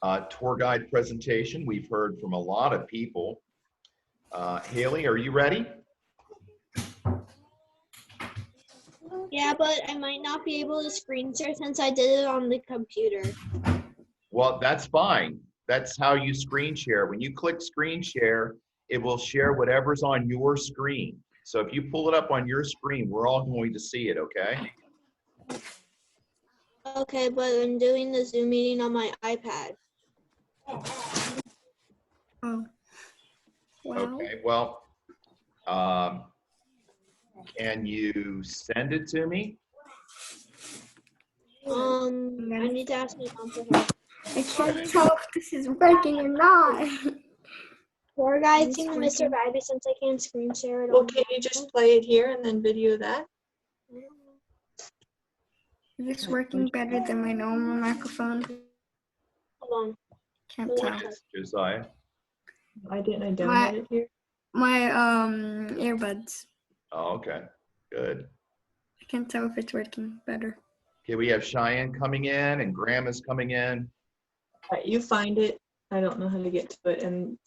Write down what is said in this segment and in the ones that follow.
tour guide presentation. We've heard from a lot of people. Haley, are you ready? Yeah, but I might not be able to screen share since I did it on the computer. Well, that's fine. That's how you screen share. When you click screen share, it will share whatever's on your screen. So if you pull it up on your screen, we're all going to see it, okay? Okay, but I'm doing the Zoom meeting on my iPad. Oh. Wow. Okay, well, can you send it to me? I need to ask my mom for help. I can't tell if this is working or not. Tour guide seem to Mr. Bagby since I can't screen share it. Well, can you just play it here and then video that? Is this working better than my normal microphone? Hold on. Can't What tell. is, Josiah? Why didn't I download it here? My earbuds. Oh, okay, good. I can't tell if it's working better. Okay, we have Cheyenne coming in and Graham is coming in. All right, you find it. I don't know how to get to it. And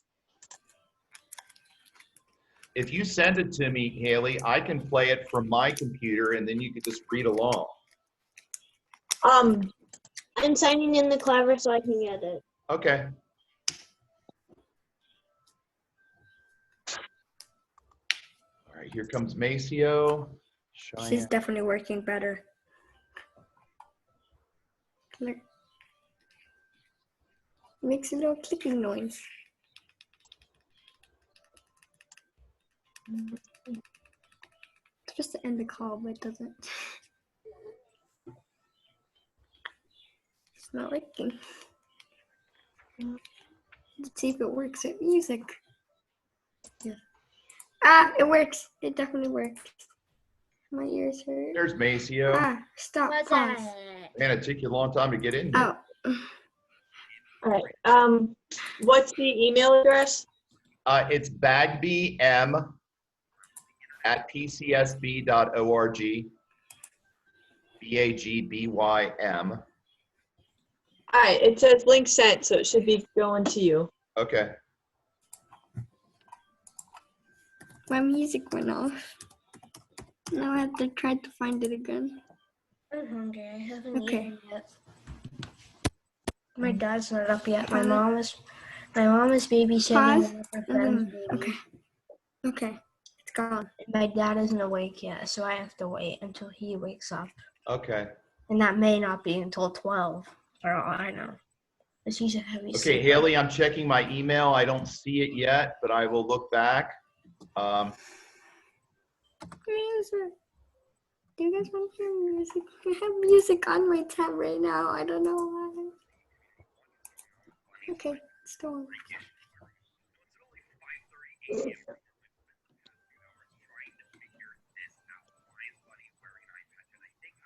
If you send it to me, Haley, I can play it from my computer and then you can just read along. I'm signing in the Clever so I can get it. Okay. All right, here comes Maceo. She's Cheyenne. definitely working better. Look. Makes a little clicking noise. It's supposed to end the call, but it doesn't. It's not working. Let's see if it works with music. Yeah. Ah, it works. It definitely works. My ears hurt. There's Maceo. Ah, stop. What's Pause. that? Man, it took you a long time to get in here. Oh. all right. What's the email address? It's bagbym@pcsb.org. BAGBYM. All right, it says link sent, so it should be going to you. Okay. My music went off. Now I have to try to find it again. I'm hungry. I haven't Okay. eaten yet. My dad's not up yet. My mom is babysitting Pause. one of her friend's babies. Okay. Okay. It's gone. My dad isn't awake yet, so I have to wait until he wakes up. Okay. And that may not be until 12, for all I know. Because he's a heavy Okay, sleeper. Haley, I'm checking my email. I don't see it yet, but I will look back. Music. Do you guys want to hear music? I have music on my tab right now. I don't know why. Okay, it's going.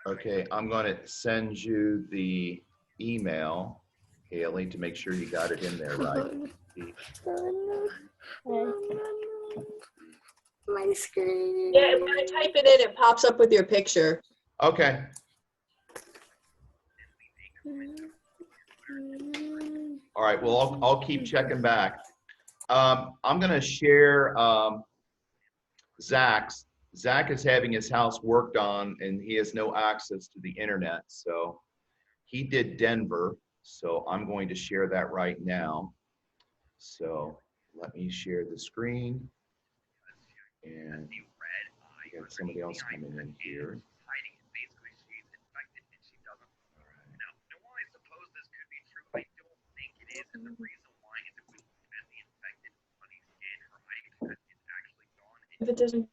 Okay, I'm going to send you the email, Haley, to make sure you got it in there right. Oh, no. My screen. Yeah, when I type it in, it pops up with your picture. Okay. All right, well, I'll keep checking back. I'm going to share Zach's. Zach is having his house worked on and he has no access to the internet. So he did Denver. So I'm going to share that right now. So let me share the screen. And we got somebody else coming in here. If it doesn't.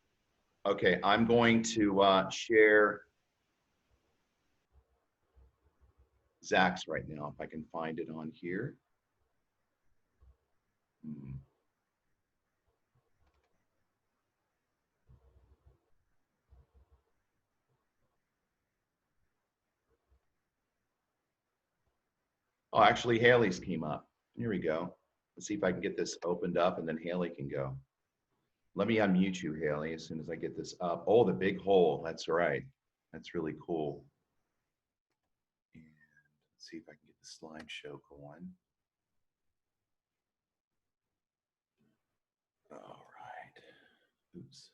Okay, I'm going to share Zach's right now, if I can find it on here. Oh, actually, Haley's came up. Here we go. Let's see if I can get this opened up and then Haley can go. Let me unmute you, Haley, as soon as I get this up. Oh, the big hole. That's right. That's really cool. And let's see if I can get the slideshow going. All right. Oops.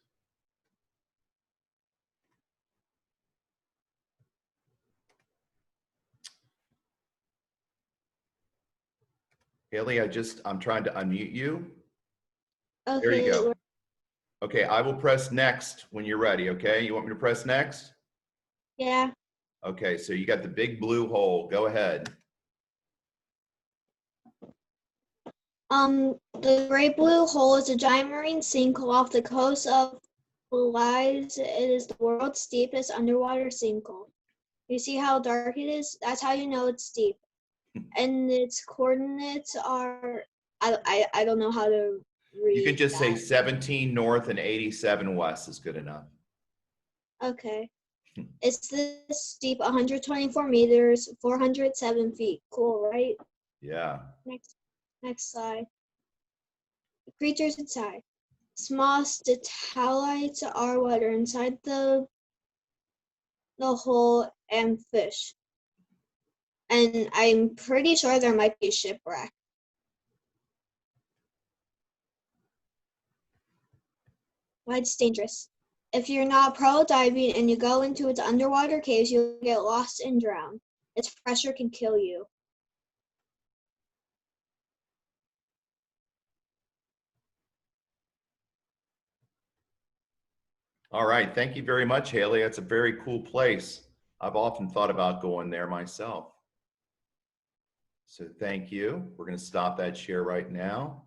Haley, I'm trying to unmute you. There you Okay, go. Okay, I will press next when you're ready, okay? You want me to press next? yeah. Okay, so you got the big blue hole. Go ahead. The Great Blue Hole is a giant marine sinkhole off the coast of Belize. It is the world's deepest underwater sinkhole. You see how dark it is? That's how you know it's deep. And its coordinates are, I don't know how to read You can just say that. 17 north and 87 west is good enough. Okay. It's this deep, 124 meters, 407 feet. Cool, right? Yeah. Next slide. The creatures inside. Small stalactites are what are inside the hole, and fish. And I'm pretty sure there might be a shipwreck. Why it's dangerous. If you're not pro diving and you go into its underwater caves, you'll get lost and drown. Its pressure can kill you. All right. Thank you very much, Haley. That's a very cool place. I've often thought about going there myself. So thank you. We're going to stop that share right now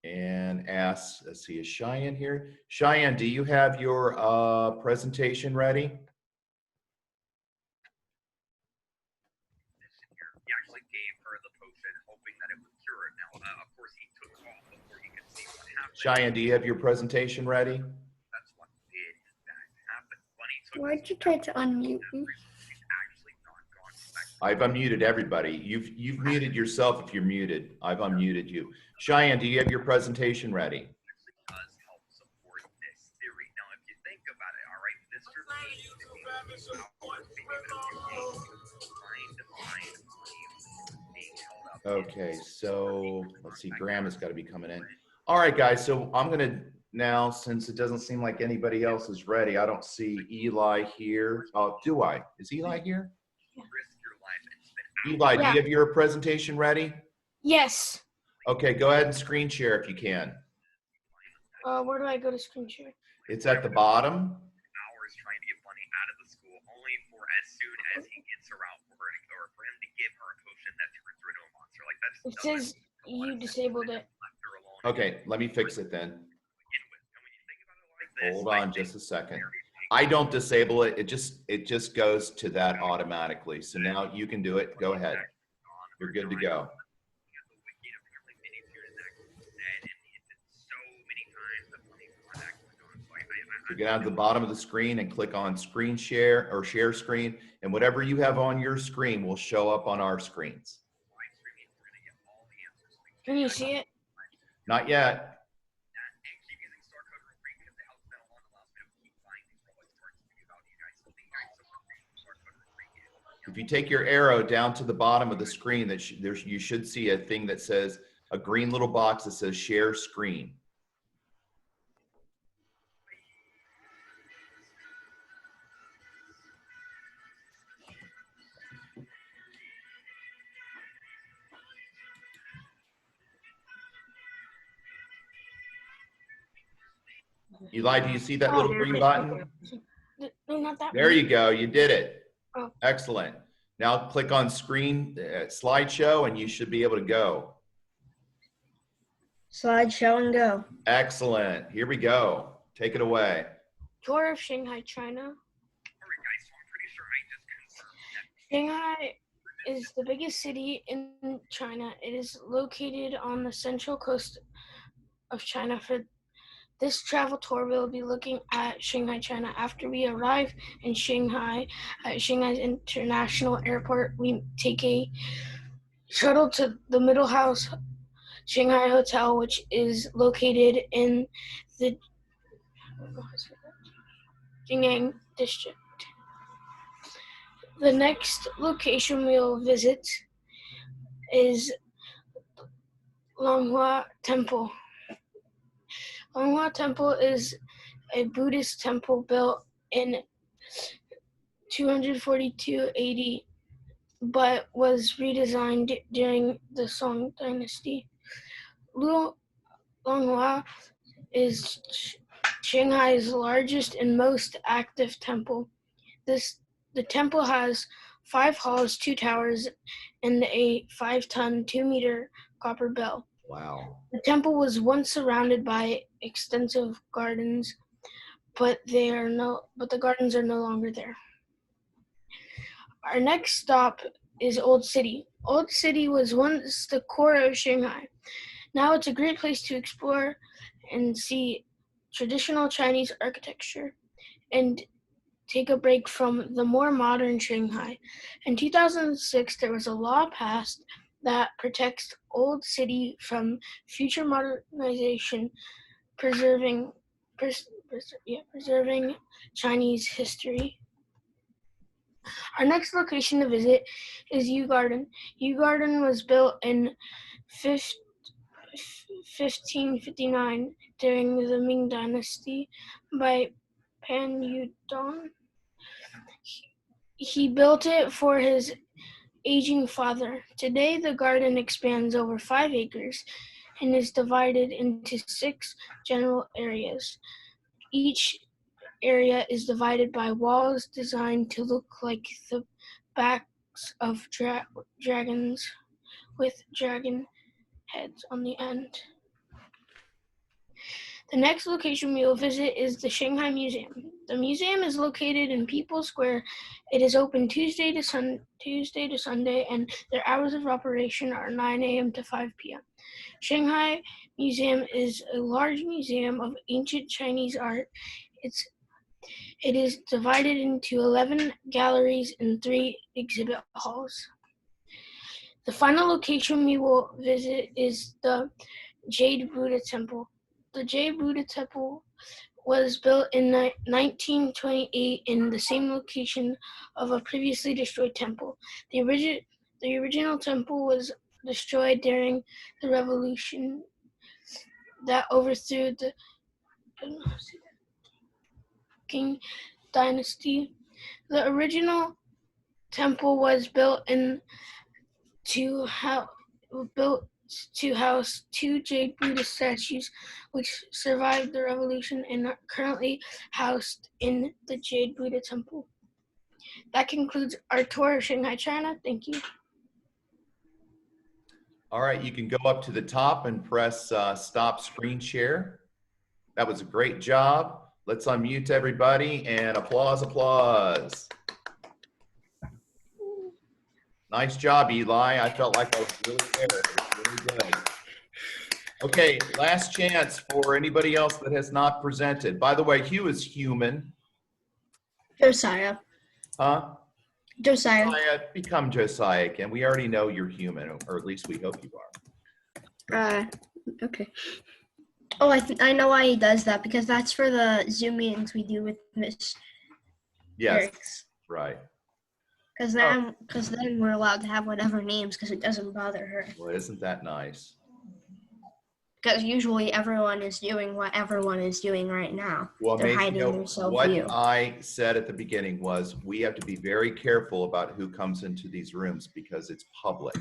and ask, let's see, is Cheyenne here? Cheyenne, do you have your presentation ready? He actually gave her the potion, hoping that it would cure it. Now, of course, he took off before he could see what happened. Cheyenne, do you have your presentation ready? That's what did that happen. Bunny took Why'd you try to unmute me? She's actually not gone back. I've unmuted everybody. You've muted yourself if you're muted. I've unmuted you. Cheyenne, do you have your presentation ready? Actually does help support this theory. Now, if you think about it, all right, this Okay, so let's see, Graham has got to be coming in. All right, guys, so I'm gonna now, since it doesn't seem like anybody else is ready, I don't see Eli here. Oh, do I? Is Eli here? Eli, do you have your presentation ready? Yes. Okay, go ahead and screen share if you can. Where do I go to screen share? It's at the bottom. Hours trying to get Bunny out of the school, only for as soon as he gets her out for her to, or for him to give her a potion that turns her into a monster. Like that's. It says you disabled it. Okay, let me fix it then. Hold on just a second. I don't disable it. It just goes to that automatically. So now you can do it. Go ahead. You're good to go. So get out to the bottom of the screen and click on screen share or share screen, and whatever you have on your screen will show up on our screens. Can you see it? Not yet. If you take your arrow down to the bottom of the screen, you should see a thing that says, a green little box that says share screen. Eli, do you see that little green button? No, not that There one. you go. You did it. Oh. Excellent. Now click on screen slideshow and you should be able to go. Slideshow and go. Excellent. Here we go. Take it away. Tour of Shanghai, China. Shanghai is the biggest city in China. It is located on the central coast of China. For this travel tour, we'll be looking at Shanghai, China. After we arrive in Shanghai, at Shanghai's International Airport, we take a shuttle to the Middle House Shanghai Hotel, which is located in the Jingyang district. The next location we'll visit is Longhua Temple. Longhua Temple is a Buddhist temple built in 242 AD, but was redesigned during the Song dynasty. Longhua is Shanghai's largest and most active temple. The temple has 5 halls, 2 towers, and a 5-ton, 2-meter copper bell. Wow. The temple was once surrounded by extensive gardens, but the gardens are no longer there. Our next stop is Old City. Old City was once the core of Shanghai. Now it's a great place to explore and see traditional Chinese architecture and take a break from the more modern Shanghai. In 2006, there was a law passed that protects Old City from future modernization, preserving Chinese history. Our next location to visit is Yu Garden. Yu Garden was built in 1559 during the Ming Dynasty by Pan Yudong. He built it for his aging father. Today, the garden expands over 5 acres and is divided into 6 general areas. Each area is divided by walls designed to look like the backs of dragons with dragon heads on the end. The next location we will visit is the Shanghai Museum. The museum is located in People's Square. It is open Tuesday to Sunday, and their hours of operation are 9 a.m. to 5 p.m. Shanghai Museum is a large museum of ancient Chinese art. It is divided into 11 galleries and 3 exhibit halls. The final location we will visit is the Jade Buddha Temple. The Jade Buddha Temple was built in 1928 in the same location of a previously destroyed temple. The original temple was destroyed during the revolution that overthrew the Qing dynasty. The original temple was built to house 2 Jade Buddha statues, which survived the revolution and are currently housed in the Jade Buddha Temple. That concludes our tour of Shanghai, China. Thank you. All right, you can go up to the top and press stop screen share. That was a great job. Let's unmute everybody and applause, applause. Nice job, Eli. I felt like I was really there. It was really good. Okay, last chance for anybody else that has not presented. By the way, Hugh is human. Josiah. Huh? Josiah. Josiah, become Josiah again. We already know you're human, or at least we hope you are. Okay. Oh, I know why he does that, because that's for the Zoom meetings we do with Miss Yes, Eric's. right. Because then we're allowed to have whatever names, because it doesn't bother her. Well, isn't that nice? Because usually everyone is doing what everyone is doing right now. Well, They're maybe, hiding you know, their self-view. what I said at the beginning was we have to be very careful about who comes into these rooms because it's public.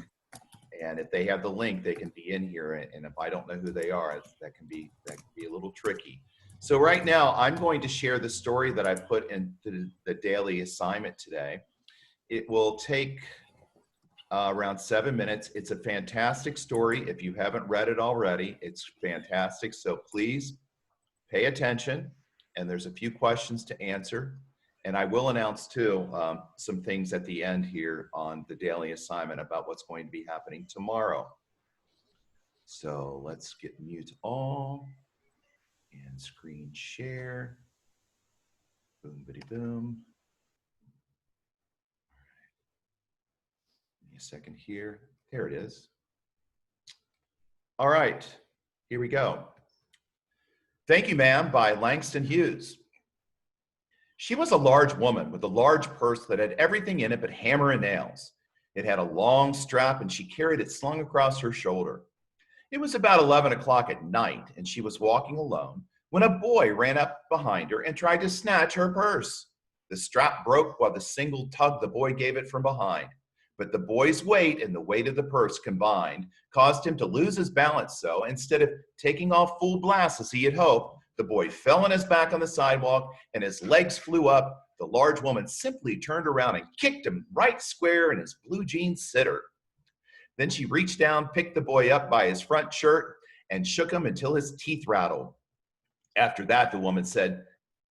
And if they have the link, they can be in here. And if I don't know who they are, that can be a little tricky. So right now, I'm going to share the story that I put into the daily assignment today. It will take around 7 minutes. It's a fantastic story. If you haven't read it already, it's fantastic. So please pay attention. And there's a few questions to answer. And I will announce too some things at the end here on the daily assignment about what's going to be happening tomorrow. So let's get mute all and screen share. Boom, bitty boom. Give me a second here. There it is. All right, here we go. Thank You, Ma'am by Langston Hughes. She was a large woman with a large purse that had everything in it but hammer and nails. It had a long strap and she carried it slung across her shoulder. It was about 11 o'clock at night, and she was walking alone when a boy ran up behind her and tried to snatch her purse. The strap broke while the single tug the boy gave it from behind. But the boy's weight and the weight of the purse combined caused him to lose his balance, so instead of taking off full blast as he had hoped, the boy fell on his back on the sidewalk and his legs flew up. The large woman simply turned around and kicked him right square in his blue jeans sitter. Then she reached down, picked the boy up by his front shirt, and shook him until his teeth rattled. After that, the woman said,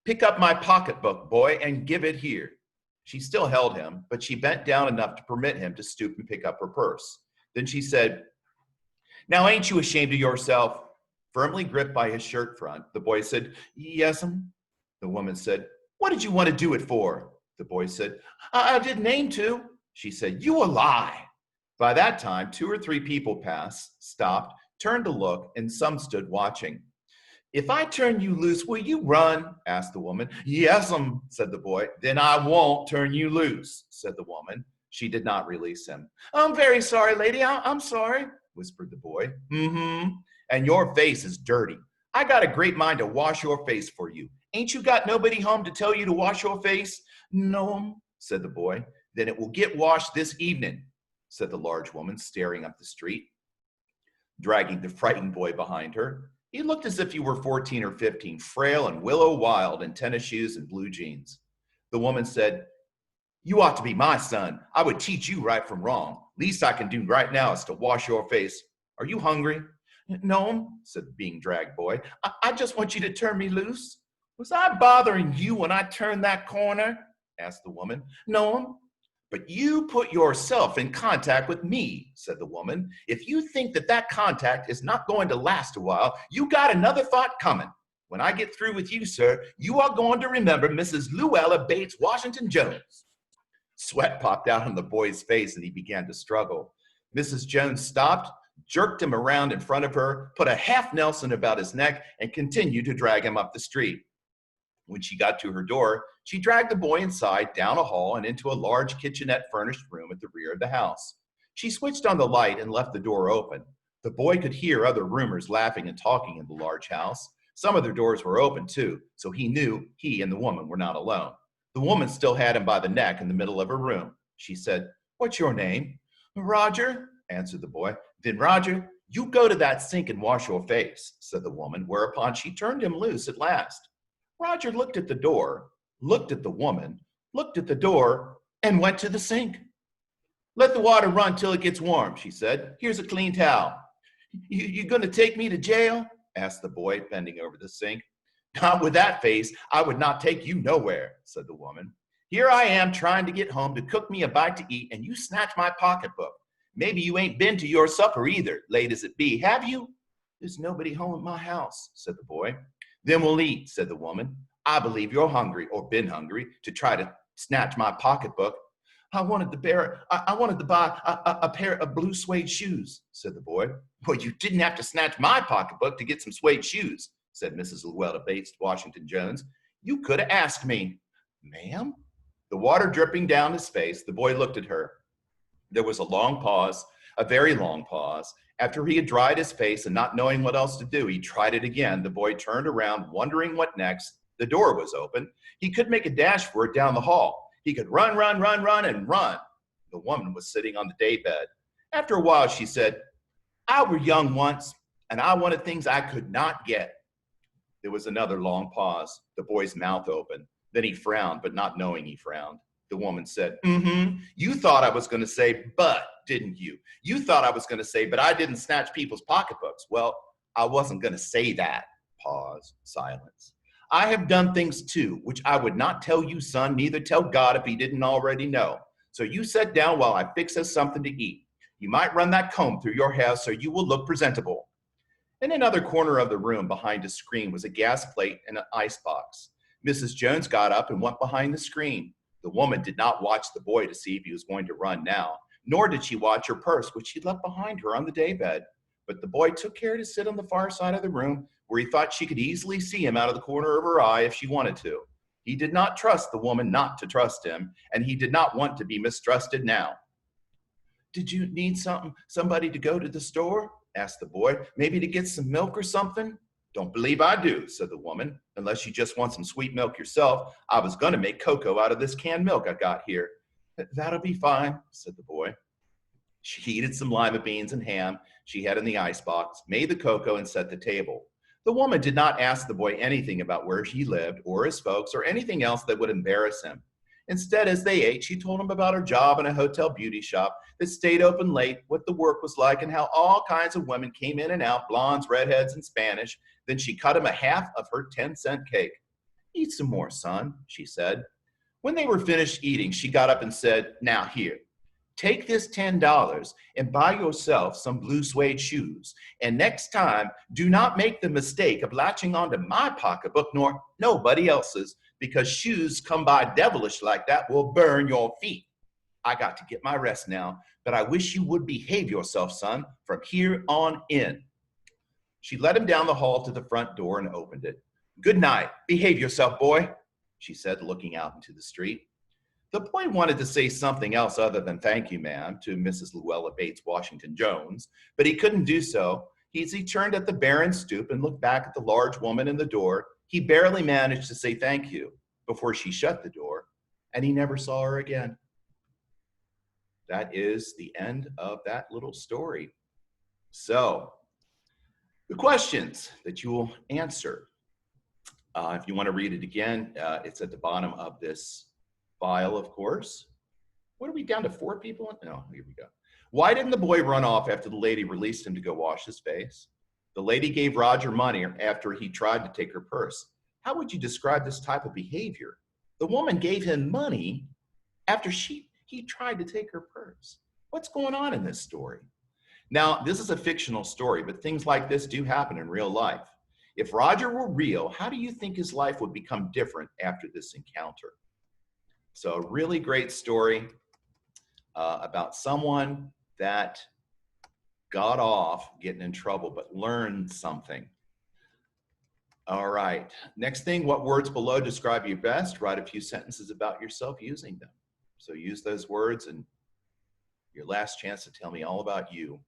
"Pick up my pocketbook, boy, and give it here." She still held him, but she bent down enough to permit him to stoop and pick up her purse. Then she said, "Now ain't you ashamed of yourself?" Firmly gripped by his shirt front, the boy said, "Yes'm." The woman said, "What did you want to do it for?" The boy said, I didn't aim to." She said, "You a lie." By that time, 2 or 3 people passed, stopped, turned to look, and some stood watching. "If I turn you loose, will you run?" asked the woman. "Yes'm," said the boy. "Then I won't turn you loose," said the woman. She did not release him. "I'm very sorry, lady. I'm sorry," whispered the boy. "Mm-hmm. And your face is dirty. I got a great mind to wash your face for you. Ain't you got nobody home to tell you to wash your face?" "No," said the boy. "Then it will get washed this evening," said the large woman, staring up the street, dragging the frightened boy behind her. He looked as if he were 14 or 15, frail and willow wild in tennis shoes and blue jeans. The woman said, "You ought to be my son. I would teach you right from wrong. Least I can do right now is to wash your face. Are you hungry?" "No," said the being dragged boy. I just want you to turn me loose." "Was I bothering you when I turned that corner?" asked the woman. "No." "But you put yourself in contact with me," said the woman. "If you think that that contact is not going to last a while, you got another thought coming. When I get through with you, sir, you are going to remember Mrs. Luella Bates Washington Jones." Sweat popped out on the boy's face and he began to struggle. Mrs. Jones stopped, jerked him around in front of her, put a half Nelson about his neck, and continued to drag him up the street. When she got to her door, she dragged the boy inside, down a hall, and into a large kitchenette furnished room at the rear of the house. She switched on the light and left the door open. The boy could hear other roomers laughing and talking in the large house. Some of their doors were open too, so he knew he and the woman were not alone. The woman still had him by the neck in the middle of her room. She said, "What's your name?" "Roger," answered the boy. "Then, Roger, you go to that sink and wash your face," said the woman, whereupon she turned him loose at last. Roger looked at the door, looked at the woman, looked at the door, and went to the sink. "Let the water run till it gets warm," she said. "Here's a clean towel." You going to take me to jail?" asked the boy, bending over the sink. "Not with that face. I would not take you nowhere," said the woman. "Here I am trying to get home to cook me a bite to eat, and you snatch my pocketbook. Maybe you ain't been to your supper either, late as it be, have you?" "There's nobody home at my house," said the boy. "Then we'll eat," said the woman. "I believe you're hungry, or been hungry, to try to snatch my pocketbook." I wanted to buy a pair of blue suede shoes," said the boy. "Well, you didn't have to snatch my pocketbook to get some suede shoes," said Mrs. Luella Bates Washington Jones. "You could have asked me." "Ma'am?" The water dripping down his face, the boy looked at her. There was a long pause, a very long pause. After he had dried his face and not knowing what else to do, he tried it again. The boy turned around, wondering what next. The door was open. He could make a dash for it down the hall. He could run, and run. The woman was sitting on the daybed. After a while, she said, "I were young once, and I wanted things I could not get." There was another long pause. The boy's mouth opened. Then he frowned, but not knowing he frowned. The woman said, "You thought I was going to say, but, didn't you? You thought I was going to say, but I didn't snatch people's pocketbooks." "Well, I wasn't going to say that." Pause, silence. "I have done things too, which I would not tell you, son, neither tell God if he didn't already know. So you sit down while I fix us something to eat. You might run that comb through your hair so you will look presentable." In another corner of the room behind a screen was a gas plate and an icebox. Mrs. Jones got up and went behind the screen. The woman did not watch the boy to see if he was going to run now, nor did she watch her purse, which she left behind her on the daybed. But the boy took care to sit on the far side of the room where he thought she could easily see him out of the corner of her eye if she wanted to. He did not trust the woman not to trust him, and he did not want to be mistrusted now. Did you need somebody to go to the store? Asked the boy. Maybe to get some milk or something? Don't believe I do, said the woman. Unless you just want some sweet milk yourself. I was going to make cocoa out of this canned milk I got here. That'll be fine, said the boy. She heated some lima beans and ham she had in the icebox, made the cocoa, and set the table. The woman did not ask the boy anything about where he lived or his folks or anything else that would embarrass him. Instead, as they ate, she told him about her job in a hotel beauty shop that stayed open late, what the work was like, and how all kinds of women came in and out, blondes, redheads, and Spanish. Then she cut him a half of her 10-cent cake. Eat some more, son, she said. When they were finished eating, she got up and said, now here, take this $10 and buy yourself some blue suede shoes. And next time, do not make the mistake of latching onto my pocketbook nor nobody else's, because shoes come by devilish like that will burn your feet. I got to get my rest now, but I wish you would behave yourself, son, from here on in. She led him down the hall to the front door and opened it. Good night. Behave yourself, boy, she said, looking out into the street. The boy wanted to say something else other than thank you, ma'am, to Mrs. Luella Bates Washington Jones, but he couldn't do so. As he turned at the barren stoop and looked back at the large woman in the door, he barely managed to say thank you before she shut the door, and he never saw her again. That is the end of that little story. So, the questions that you will answer. If you want to read it again, it's at the bottom of this file, of course. What are we down to, 4 people? No, here we go. Why didn't the boy run off after the lady released him to go wash his face? The lady gave Roger money after he tried to take her purse. How would you describe this type of behavior? The woman gave him money after he tried to take her purse. What's going on in this story? Now, this is a fictional story, but things like this do happen in real life. If Roger were real, how do you think his life would become different after this encounter? So a really great story about someone that got off getting in trouble, but learned something. All right, next thing, what words below describe you best? Write a few sentences about yourself using them. So use those words and your last chance to tell me all about you.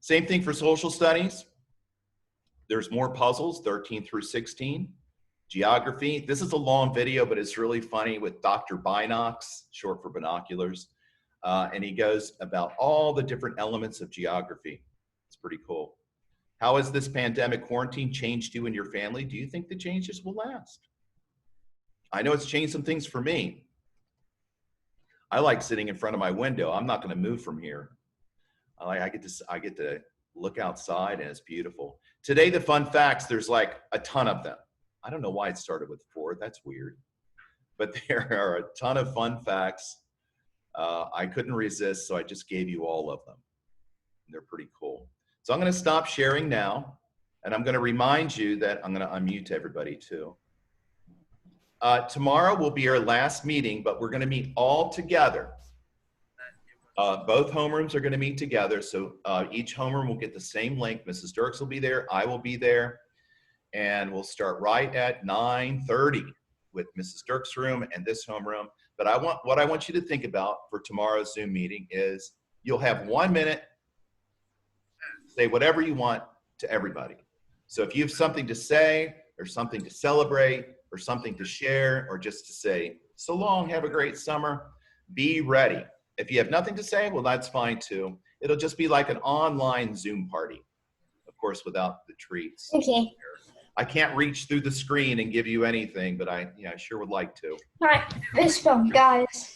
Same thing for social studies. There's more puzzles, 13 through 16. Geography, this is a long video, but it's really funny with Dr. Binocs, short for binoculars. And he goes about all the different elements of geography. It's pretty cool. How has this pandemic quarantine changed you and your family? Do you think the changes will last? I know it's changed some things for me. I like sitting in front of my window. I'm not going to move from here. I get to look outside, and it's beautiful. Today, the fun facts, there's like a ton of them. I don't know why it started with 4. That's weird. But there are a ton of fun facts. I couldn't resist, so I just gave you all of them. They're pretty cool. So I'm going to stop sharing now, and I'm going to remind you that I'm going to unmute everybody too. Tomorrow will be our last meeting, but we're going to meet all together. Both homerooms are going to meet together, so each homeroom will get the same link. Mrs. Dirks will be there, I will be there, and we'll start right at 9:30 with Mrs. Dirks' room and this homeroom. But what I want you to think about for tomorrow's Zoom meeting is you'll have 1 minute, say whatever you want to everybody. So if you have something to say or something to celebrate or something to share or just to say, so long, have a great summer, be ready. If you have nothing to say, well, that's fine too. It'll just be like an online Zoom party, of course, without the treats. Okay. I can't reach through the screen and give you anything, but I sure would like to. All right, this phone, guys.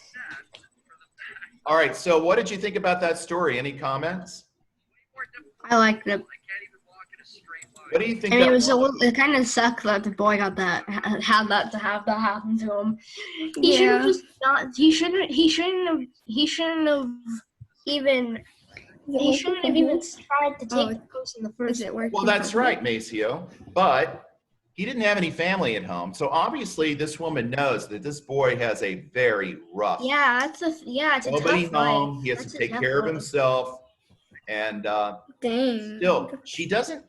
All right, so what did you think about that story? Any comments? I liked it. What do you think? I mean, it kind of sucked that the boy had that happen to him. He should have just not. He shouldn't have even tried to take the post in the first place. Well, that's right, Maceo. But he didn't have any family at home, so obviously this woman knows that this boy has a very rough. It's a nobody tough life. home. He has to take care of himself, and still, she doesn't.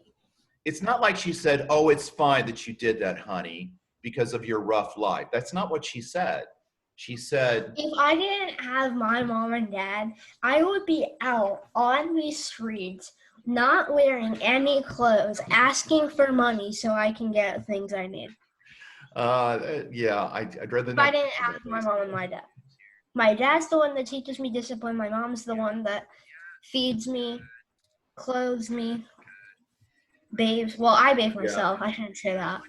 It's not like she said, "Oh, it's fine that you did that, honey, because of your rough life." That's not what she said. She said, If I didn't have my mom and dad, I would be out on the streets, not wearing any clothes, asking for money so I can get things I need. yeah, I'd rather If I not. didn't have my mom and my dad. My dad's the one that teaches me discipline. My mom's the one that feeds me, clothes me, bathes. Well, I bathe Yeah. myself. I shouldn't say that.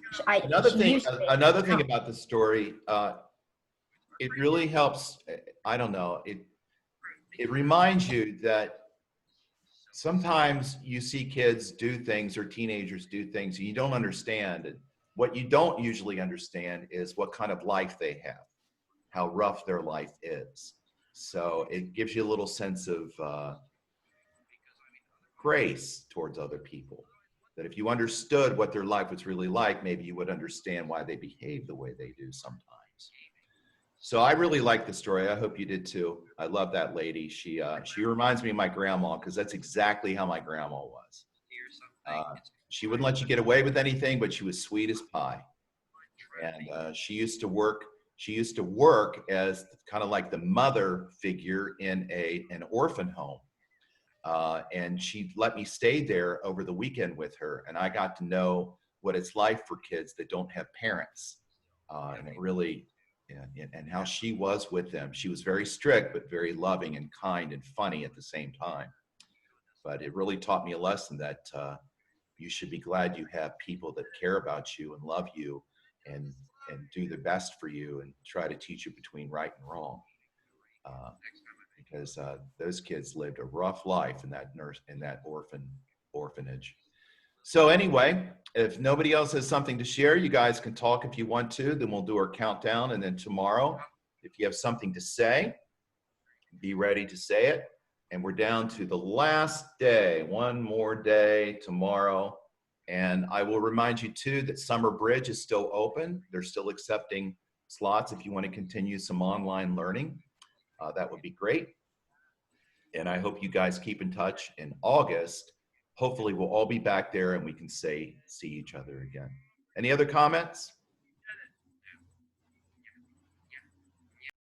She used to bathe. Another thing No. about the story, it really helps. I don't know. It reminds you that sometimes you see kids do things or teenagers do things and you don't understand it. What you don't usually understand is what kind of life they have, how rough their life is. So it gives you a little sense of grace towards other people. That if you understood what their life was really like, maybe you would understand why they behave the way they do sometimes. So I really like the story. I hope you did too. I love that lady. She reminds me of my grandma because that's exactly how my grandma was. She wouldn't let you get away with anything, but she was sweet as pie. And she used to work. She used to work as kind of like the mother figure in an orphan home. And she let me stay there over the weekend with her, and I got to know what it's like for kids that don't have parents, and it really, and how she was with them. She was very strict, but very loving and kind and funny at the same time. But it really taught me a lesson that you should be glad you have people that care about you and love you, and do their best for you and try to teach you between right and wrong. Because those kids lived a rough life in that orphanage. So anyway, if nobody else has something to share, you guys can talk if you want to. Then we'll do our countdown, and then tomorrow, if you have something to say, be ready to say it. And we're down to the last day, one more day tomorrow. And I will remind you too that Summer Bridge is still open. They're still accepting slots if you want to continue some online learning. That would be great. And I hope you guys keep in touch in August. Hopefully we'll all be back there and we can see each other again. Any other comments?